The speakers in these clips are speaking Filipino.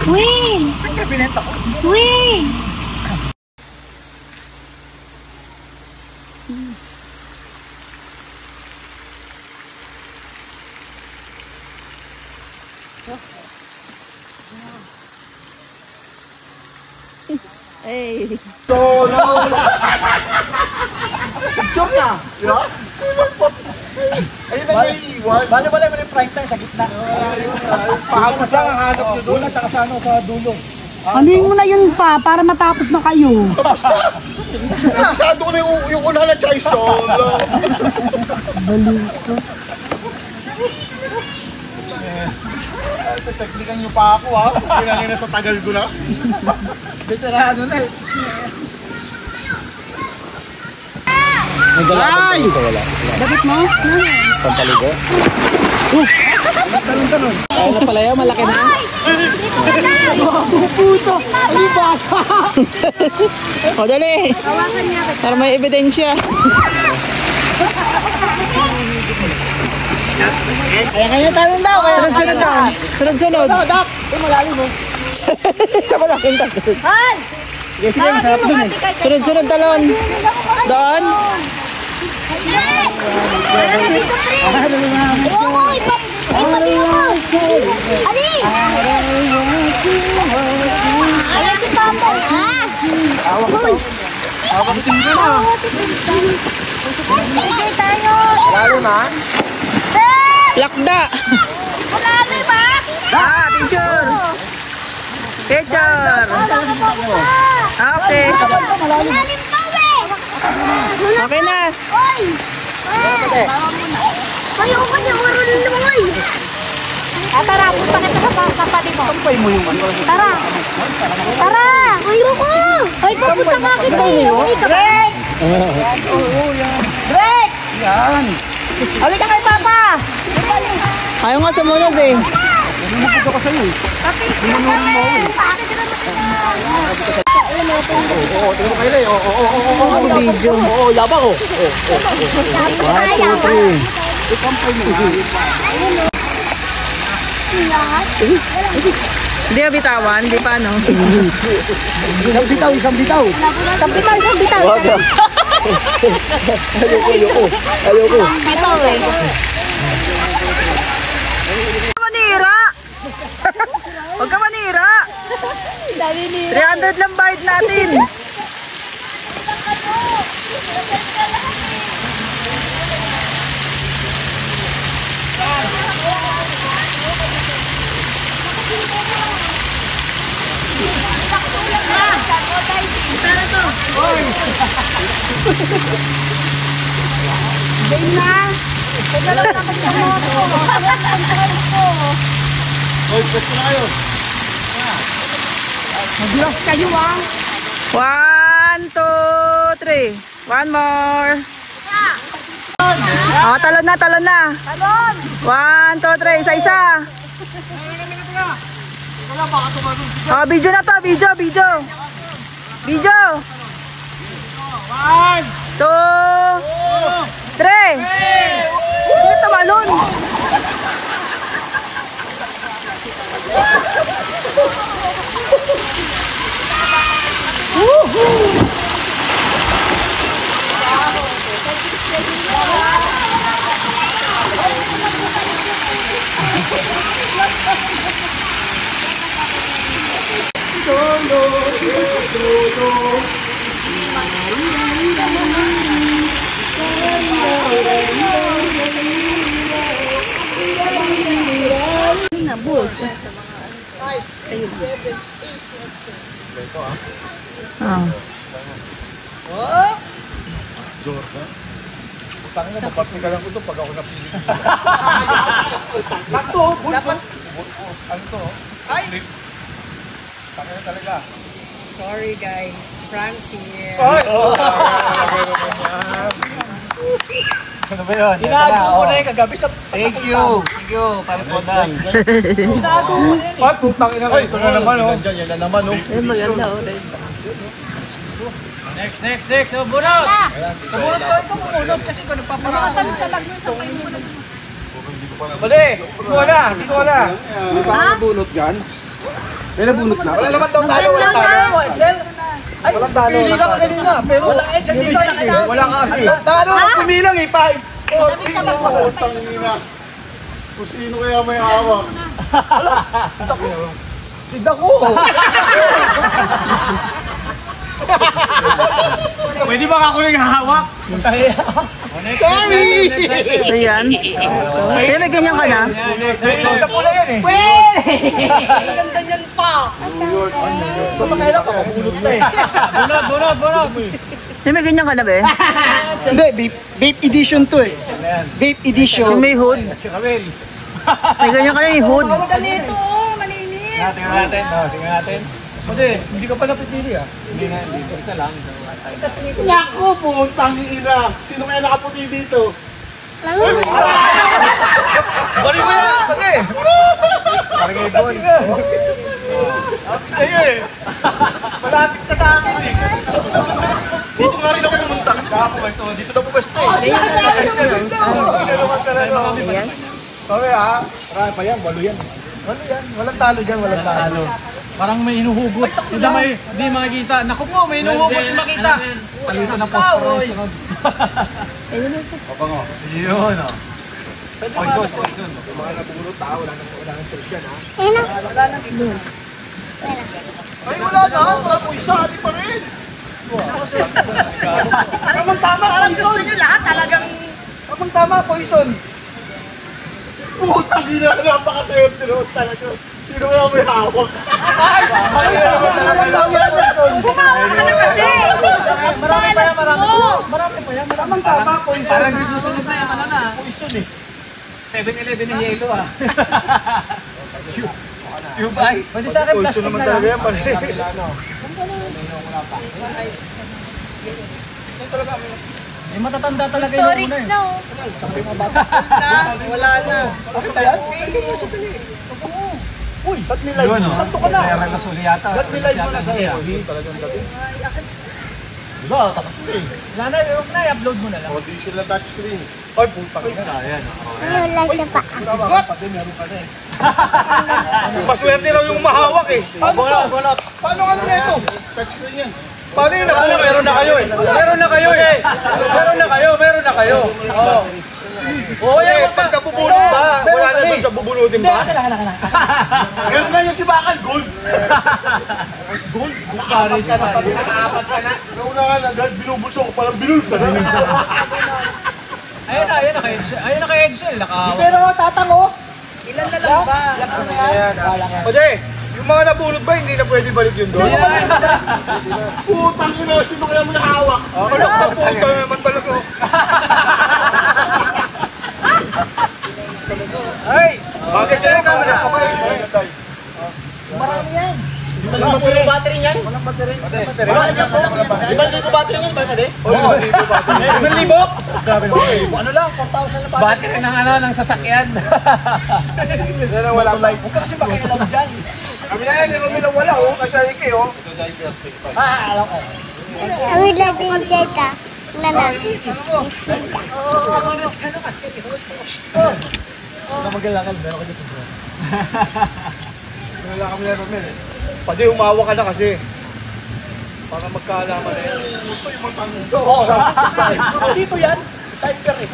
Wing! Binenta ko. Wing! Hey! So, no! Picture na! Di ba? Ayun na naiiwan. Bale-bale mo yung prime time sa gitna. Pahagos lang ang hanap nyo doon at saka sa dulo. Anuin mo na yun pa, para matapos na kayo. Tapos na! Nasado ko na yung una na chai solo. Balik ko. Teknikan nyo pa ako ha. Pinangin na sa tagal ko na. Veterano na eh. Ay! Bakit mo? Pampaligo? Talon-talon. Ay na pala yun, malaki na. Puto! Ano ba? O dali! Para may ebidensya. Kaya talon daw. Sunod-sunod daw. Sunod-sunod. Dak! Malalim mo. Sama na aking talon. Han! Sige, sige, masarap dun eh. Sunod-sunod talon. Doon. Ipati mo! Ani! Ayan si Papa! Awak ko. Awak ko tingin na. Picture tayo! Lalo na? Lakda. Malami ba? Picture. Picture. Okay. Malalim pa eh! Okay na. Oy! Ayaw ka niya, marunong naman oy! Tara, punta kita sa kapatid mo. Tampay mo yung ano. Tara! Tara! Ayoko! Ay, papunta ka kita eh! Break! Break! Yan. Halika kay Papa! Ayaw nga sumunod eh. Lumupit ako sa'yo eh. Oo, tingnan mo kayo na eh. Oo, Video. oo, labang oh. 1, 2, 3. Ikampay mo ha. Hindi na bitawan, hindi pa ano. Isang bitaw. Isang bitaw! Ayoko. Ito eh! Manira! Huwag ka manira! 300 lang bayad natin. Hoy, pwesto na kayo. Mag-loss kayo ah. 1, 1, 2, 3. One more. Oh, talon na, talon na. Talon! 1, 2, 3. Isa-isa. Oh, video na to. Video, video. Video. 1, 2, 3. Hindi tumalon. Tangin na, mapapikalan ko ito pag ako napili. Sakto, bulso. Ano to? Ay! Tangin na talaga. Sorry guys, Franz here. Ay! Ano ba yun? Inago mo na yung kagabi sa... Thank you. Thank you. Para po na. Inago mo na yun. Ay, putang ina ko. Ito na naman, oh. Yan na naman, oh. Ay, maganda oh. Next. Oh, bunot! Bunot ko ito, bunot kasi ko nagpaparaan. Sa bag mo, sa pain mo lang. Pwede, hindi ko wala. May bunot dyan? May nabunot na? Wala naman daw tayo, walang talo. Ay, walang talo. Pili ka kanina, pero walang Edsel dito. Walang kasi. Talo, pumilang eh, pa. Oh, putang ina. Kung sino kaya may hawak? Si Dako. Pwede ba ako nang hahawak? Sorry! Ayan. Kaya may ganyan ka na? Sa pula yan eh. Ganda niyan pa. Pamakailan ka, mabulot na eh. Bunot. Kaya may ganyan ka na ba? Hindi, vape edition to eh. Vape edition. Yung may hood. Si Kamil. May ganyan ka na yung hood. Dito, malinis. Tingnan natin. Pwede, hindi ka pa napipili ah. Hindi na, ito lang. Naku, putang ina. Sino kaya nakaputi dito? Balik mo yan, pwede. Parang ibon. Ayun eh. Malapit na sa akin eh. Dito nga rin ako pumunta. Dito na pupwesto eh. Ayan. Sorry ah. Marami pa yan, walo yan. Walo yan. Walang talo dyan, walang talo. Parang may inuhugot. Hindi makikita. Naku po, may inuhugot yung makita. Talito na post. Papango. Yun oh. Poison. Mga nabunot tao, wala nang trip yan ha. Ay, wala na. Wala po isa. Hindi pa rin. Tama, Alam gusto niyo lahat talagang... tama, poison. Putang ina, napakasayot tinawag talaga. Sino kaya may hawak? Bumawa ka na kasi. Marami pa yan. Tama, poison. Parang yung susunod na yung ano na. Poison eh. 7-Eleven na yelo ah. Yung ice. Pwede sa akin, plastic na lang. Yan, pala. May matatanda talaga yung Storage una eh. na oh. Wala na. Bakit tayo? Uy, ba't nilay mo? Santo ka na. Kaya kasuli yata. Ba't nilay mo na sa'yo? Hindi talagang dati. Diba, tapos na eh. Wala na, yung na, i-upload mo na lang. Hindi sila touchscreen. Ay, puta ka na. Ayan. Wala siya pa. Maswerte raw yung mahawak eh. Bunot. Paano ano na ito? Touchscreen yan. Paano yun? Meron na kayo eh. Meron na kayo eh. Meron na kayo. Oo. Oo, yan. Pagka bubulot ba? Wala na doon sa bubunutin ba? Meron na yung sibakan, gold. Gold? Paris na tayo. Nauna nga na, dahil binubulso ko palang binulsa. Ayun na kay Edsel. Pero tatango. Ilan na lang ba? Pwede. Yung mga nabulot ba, hindi na pwede balik yun doon? Putang ina, sino kaya mo nakahawak? Malak na puta naman talaga. Ay! Bakit siya yung camera? Marami yan. Hindi battery niyan? Walang battery. Ibang libo battery niyan, ba na di? Oo, libo battery. 1,000? Ano lang, 4,000 na battery. Battery ng ano, ng sasakyan. Wala light. Huwag ka kasi makialam dyan. Kami na yan, yung milang wala, oh. Nasa Ricky, oh. Alam ko. Kami natin dyan ka. Nana. Magalakal, meron ka dito. Wala kami na Romel, eh. Pwede umawa ka na kasi. Para magkaalaman na yan. Ito yung mga tanong. Oo, dito yan. Timer eh.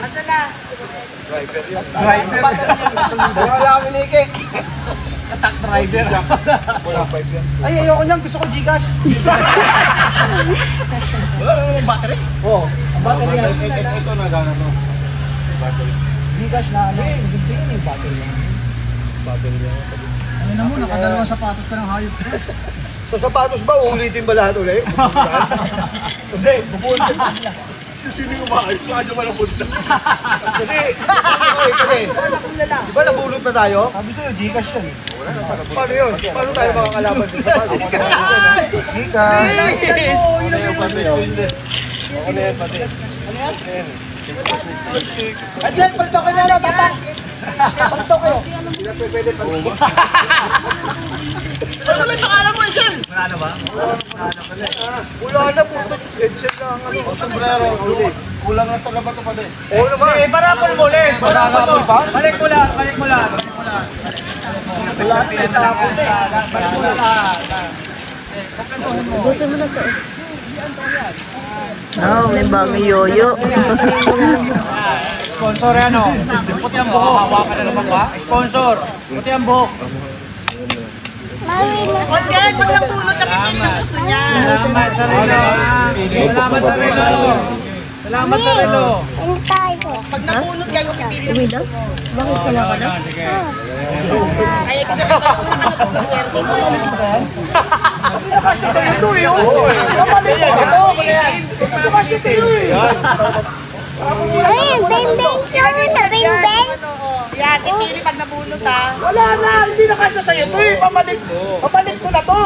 Asa na? Driver yan. Driver. Wala kami Nike. Attack driver. Wala 5 yan. Ay, ayoko niyan. Gusto ko Gcash. Wala naman battery. Oo. Ang battery yan. Ito na gana to. Battery. Gcash na ano. Gintiin yung battery yan. Battery yan. Ano na mo, nakadalawang sapatos ka ng hayop. Sa sapatos ba, uulitin ba lahat ulit? Kasi, bubunin. Sino yung maayos? Saan naman ang punta? Kasi, di ba nabulot na tayo? Sabi sa'yo, Gcash yan. Paano yun? Paano tayo makakalaban sa sapatos? At yan, palito ka na tatas. Palito kayo. Ano lang pangalan mo, Isel? Wala na ba? Wala na po. Headset lang ang ano. Sombrero. Kulang na talaga ito pa din. Oo naman. Eh, parapol mo ulit. Parapol pa? Balik mo lang, balik mo lang. Balik mo lang. Balik mo lang. Gusto mo na to. Oh, may bagong yoyo. Sponsor ano? Puti ang buhok. Hawakan na naman ba? Sponsor. Puti ang buhok. Mami na. Okay, pag napunod sa pipili na gusto niya. Salamat sa relo. Salamat sa relo. Salamat sa relo. Ano tayo? Pag napunod kayo, pipili na gusto mo. Bakit ka lang ka? Sige. Ay, kasi pag napunod ka na po, swerte mo. Ito yun. Ayun, beng-beng siya. Beng-beng. Yan, pipili pag napunod ha. Wala na, hindi na kasya sa'yo. Ito eh, pamalit ko na to.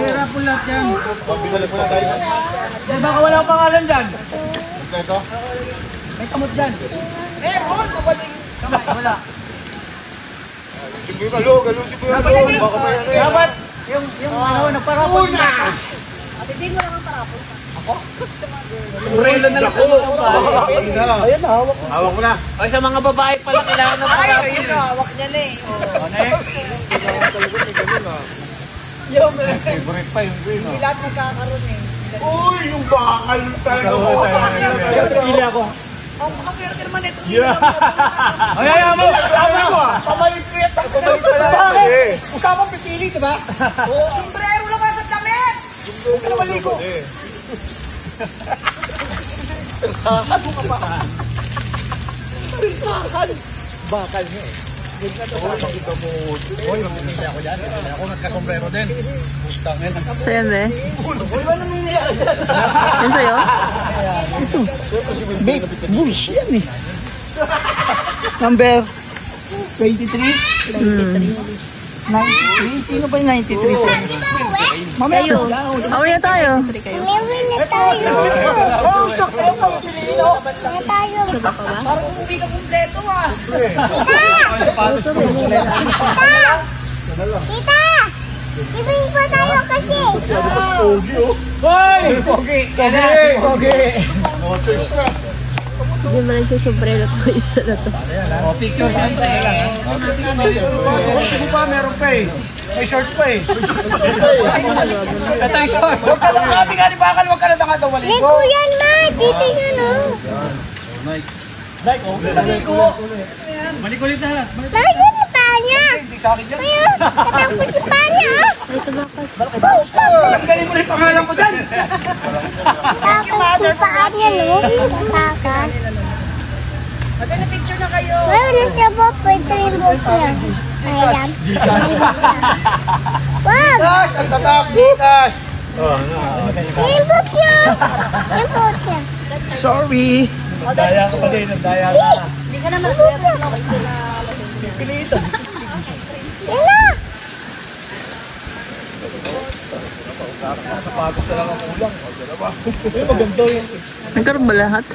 Hirap po lahat yan. Eh, baka wala akong pangalan dyan. Ito? May kamot dyan. Meron, nabaling. Wala. Si Kuya Galo, Galo si Kuya Galo. Baka may ano yan. Dapat, yung ano, nagparapol na. Hindi mo lang ang parapol. Relo na lang. Ayan na, hawak ko na. Ay, sa mga babae pala kailangan ng Ay, parapol. yun o, hawak niya na eh. Next. Yung Favorite pa yung green. Hindi lahat magkakaroon eh. Uy, yung bakal talaga. pili ako. Oh, makapirtir man ito. Ay, ayaw mo! Sabi ko ah, pamalit ako. Bakit? Usapang pipili, di ba? Oo, sombrero lang ang damit. Ano maligo? Bakal niya eh. Uy, mamimili ako dyan. Ako nagkasombrero din. Mustangin. Sa'yo, be? Yan sa'yo? Bush yan eh. Number 23? 93? Sino ba yung 93? Mamaya Tayo. Away na tayo. Meron na tayo. Oh, sakto pa. Pipili no? Na tayo. Parang hindi ka kumpleto ah. Tita! Ibig pa tayo kasi. Hoy! Pogi! Pogi! No choice na. Hindi mo lang siya sombrero to. Isa na to. O, picture siyempre. Ito pa, meron pa eh. May short pa eh. Ito yung short. Huwag ka lang kami nga ni Bakal, huwag ka lang nakadawali Ligo ko. yan, ma. Titingnan o. Malikulit na lahat. Bakit yung paa niya? Ayun, katapos yung paa niya. Tanggalin mo na yung pangalan ko dyan. Tapos yung paa niya, no? Takas. Maganda picture na kayo. Wala siya ba? Pwede rin mo niya. Ayan. Wag! Dash! Ang tatak! Dash! Yung book niya. Yung book niya. Sorry. Nagdaya ka pa din. Nagdaya ka na. Hindi ka na maswerte. Yan na. Nagkaroon ba lahat?